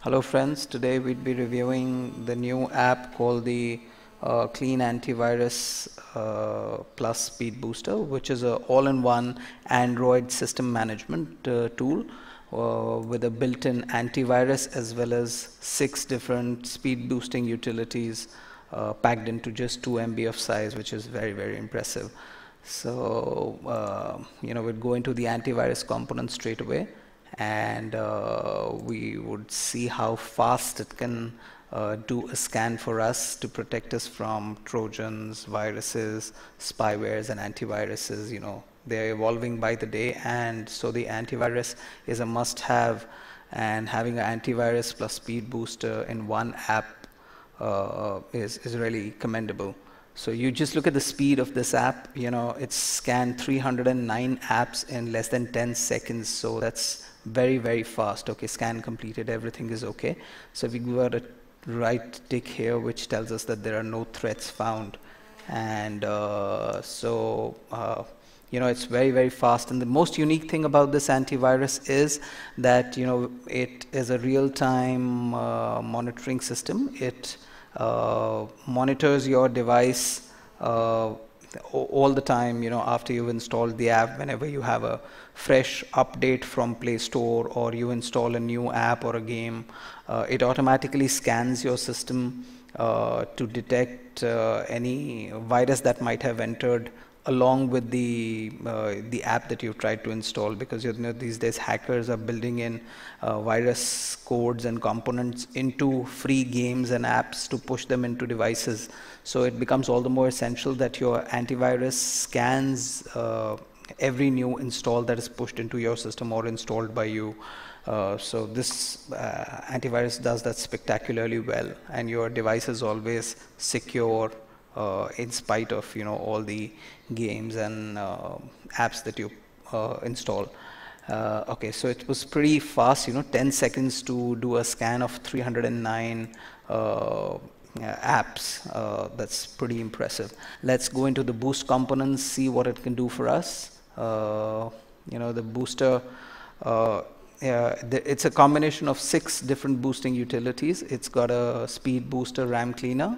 Hello friends, today we'd be reviewing the new app called the Clean Antivirus Plus Speed Booster, which is an all-in-one Android system management tool with a built-in antivirus as well as 6 different speed boosting utilities packed into just 2 MB of size, which is very impressive. So we'd go into the antivirus component straight away, and we would see how fast it can do a scan for us to protect us from trojans, viruses, spywares and antiviruses. They're evolving by the day, and so the antivirus is a must-have, and having an antivirus plus speed booster in one app is really commendable. So you just look at the speed of this app. It's scanned 309 apps in less than 10 seconds, so that's very fast. Okay, scan completed, everything is okay. So we got a right tick here which tells us that there are no threats found, and it's very fast. And the most unique thing about this antivirus is that it is a real-time monitoring system. It monitors your device all the time, after you've installed the app. Whenever you have a fresh update from Play Store or you install a new app or a game, it automatically scans your system to detect any virus that might have entered along with the app that you've tried to install, because these days hackers are building in virus codes and components into free games and apps to push them into devices. So it becomes all the more essential that your antivirus scans every new install that is pushed into your system or installed by you. So this antivirus does that spectacularly well, and your device is always secure in spite of all the games and apps that you install. Okay, so it was pretty fast, 10 seconds to do a scan of 309 apps. That's pretty impressive. Let's go into the boost components, see what it can do for us. The booster, it's a combination of 6 different boosting utilities. It's got a speed booster RAM cleaner,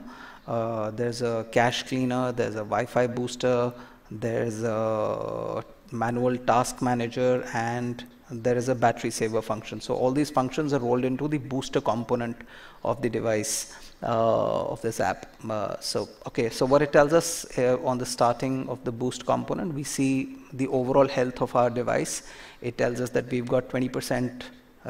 there's a cache cleaner, there's a Wi-Fi booster, there's a manual task manager, and there is a battery saver function. So all these functions are rolled into the booster component of the device of this app. So what it tells us on the starting of the boost component, we see the overall health of our device. It tells us that we've got 20%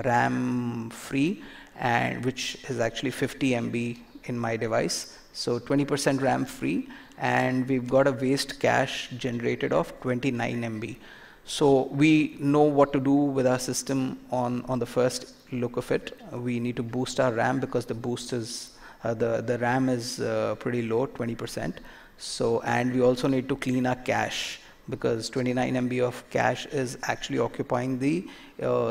RAM free, and which is actually 50 MB in my device. So 20% RAM free, and we've got a waste cache generated of 29 MB. So we know what to do with our system on the first look of it. We need to boost our RAM because the boost is the RAM is pretty low, 20%. So, and we also need to clean our cache, because 29 MB of cache is actually occupying the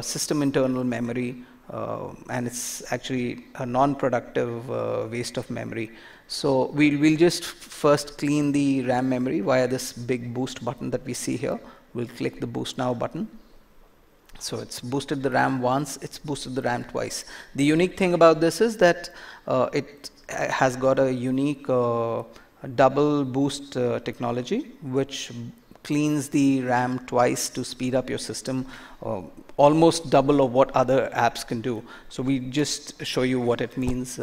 system internal memory, and it's actually a non-productive waste of memory. So we'll just first clean the RAM memory via this big boost button that we see here. We'll click the boost now button. So it's boosted the RAM once, it's boosted the RAM twice. The unique thing about this is that it has got a unique double boost technology, which cleans the RAM twice to speed up your system, almost double of what other apps can do. So we just show you what it means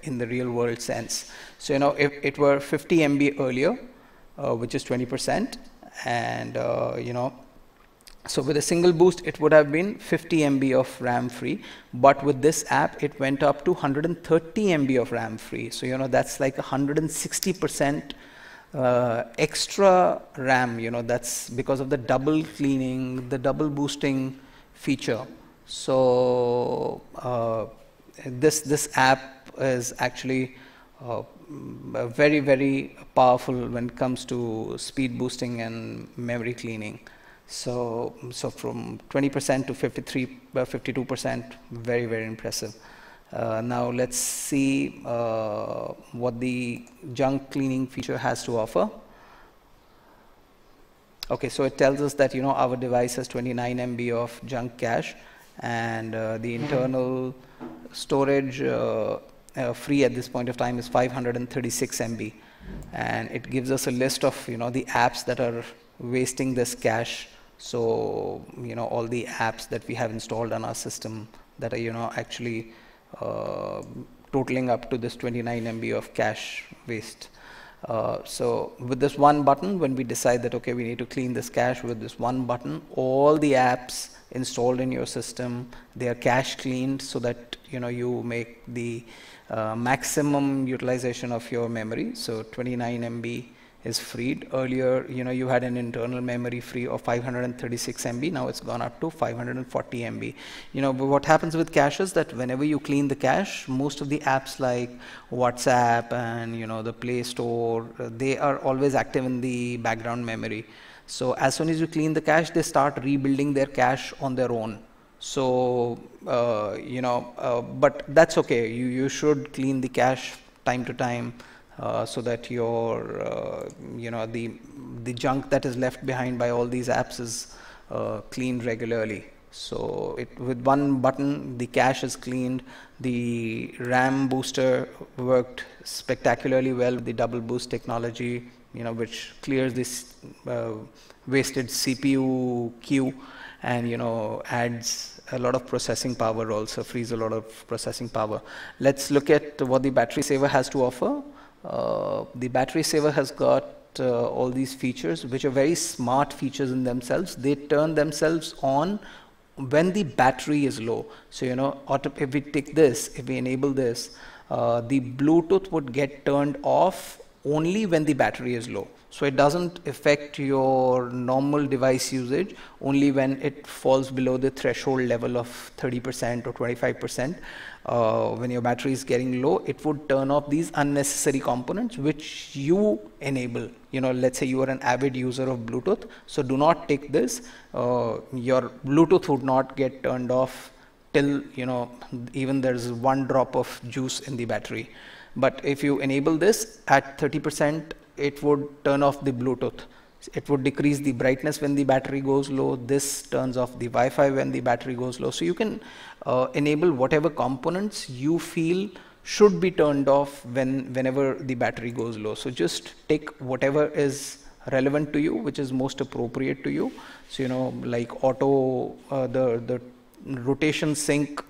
in the real world sense. So if it were 50 MB earlier, which is 20%, and so with a single boost it would have been 50 MB of RAM free, but with this app it went up to 130 MB of RAM free. So that's like 160% extra RAM. That's because of the double cleaning, the double boosting feature. So this app is actually very powerful when it comes to speed boosting and memory cleaning. So from 20% to 52%, very impressive. Now let's see what the junk cleaning feature has to offer. Okay, so it tells us that our device has 29 MB of junk cache, and the internal storage free at this point of time is 536 MB, and it gives us a list of the apps that are wasting this cache. So all the apps that we have installed on our system that are actually totaling up to this 29 MB of cache waste. So with this one button, when we decide that okay, we need to clean this cache, with this one button, all the apps installed in your system, they are cache cleaned, so that you make the maximum utilization of your memory. So 29 MB is freed. Earlier you had an internal memory free of 536 MB. Now it's gone up to 540 MB. But what happens with cache is that whenever you clean the cache, most of the apps like WhatsApp and the Play Store, they are always active in the background memory. So as soon as you clean the cache, they start rebuilding their cache on their own. So but that's okay. You should clean the cache time to time, so that your the junk that is left behind by all these apps is cleaned regularly. So with one button, the cache is cleaned. The RAM booster worked spectacularly well with the double boost technology, which clears this wasted CPU queue, and adds a lot of processing power, also frees a lot of processing power. Let's look at what the battery saver has to offer. The battery saver has got all these features, which are very smart features in themselves. They turn themselves on when the battery is low. So if we take this, if we enable this, the Bluetooth would get turned off only when the battery is low. So it doesn't affect your normal device usage only when it falls below the threshold level of 30% or 25%. When your battery is getting low, it would turn off these unnecessary components which you enable. Let's say you are an avid user of Bluetooth, so do not take this. Your Bluetooth would not get turned off till even there's 1 drop of juice in the battery. But if you enable this at 30%, it would turn off the Bluetooth. It would decrease the brightness when the battery goes low. This turns off the Wi-Fi when the battery goes low. So you can enable whatever components you feel should be turned off whenever the battery goes low. So just take whatever is relevant to you, which is most appropriate to you. So like auto, the rotation sync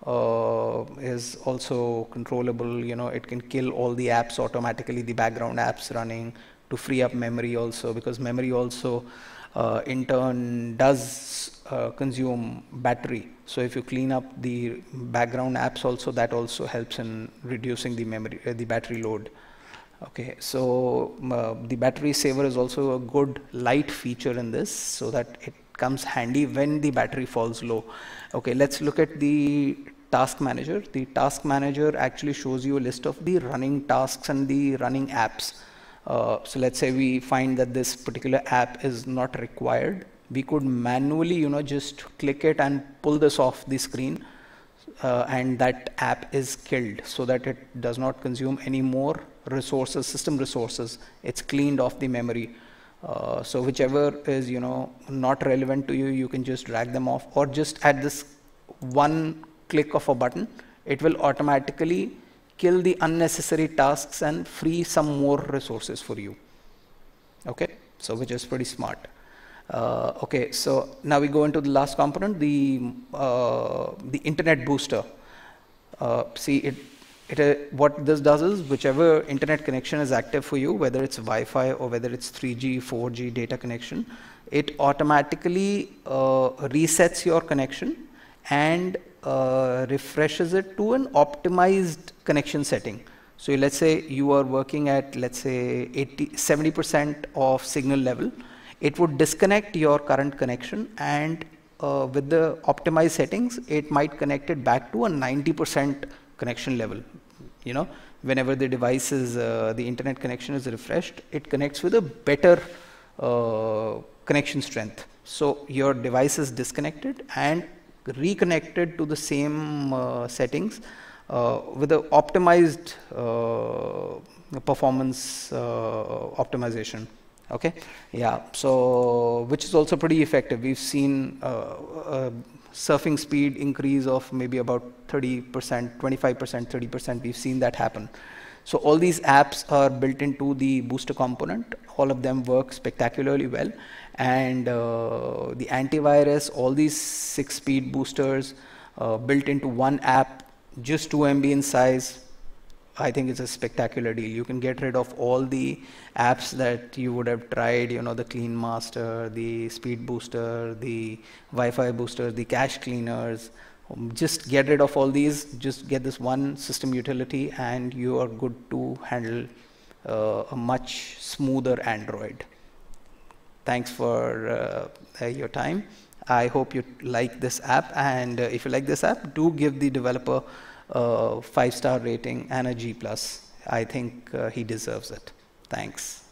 is also controllable. It can kill all the apps automatically, the background apps running, to free up memory also, because memory also in turn does consume battery. So if you clean up the background apps also, that also helps in reducing the memory, the battery load. Okay, so the battery saver is also a good light feature in this, so that it comes handy when the battery falls low. Okay, let's look at the task manager. The task manager actually shows you a list of the running tasks and the running apps. So let's say we find that this particular app is not required. We could manually, just click it and pull this off the screen, and that app is killed, so that it does not consume any more resources, system resources. It's cleaned off the memory. So whichever is not relevant to you, you can just drag them off, or just at this one click of a button, it will automatically kill the unnecessary tasks and free some more resources for you. Okay, so which is pretty smart. Okay, so now we go into the last component, the internet booster. See, what this does is, whichever internet connection is active for you, whether it's Wi-Fi or whether it's 3G, 4G data connection, it automatically resets your connection and refreshes it to an optimized connection setting. So let's say you are working at, let's say 70% of signal level. It would disconnect your current connection, and with the optimized settings, it might connect it back to a 90% connection level. Whenever the device is, the internet connection is refreshed, it connects with a better connection strength. So your device is disconnected and reconnected to the same settings with the optimized performance optimization. Okay, yeah, so which is also pretty effective. We've seen surfing speed increase of maybe about 30%, 25%, 30%. We've seen that happen. So all these apps are built into the booster component. All of them work spectacularly well. And the antivirus, all these 6 speed boosters built into one app, just 2 MB in size. I think it's a spectacular deal. You can get rid of all the apps that you would have tried, you know, the Clean Master, the Speed Booster, the Wi-Fi Booster, the cache cleaners. Just get rid of all these, just get this one system utility, and you are good to handle a much smoother Android. Thanks for your time. I hope you like this app, and if you like this app, do give the developer a 5-star rating and a G+. I think he deserves it. Thanks.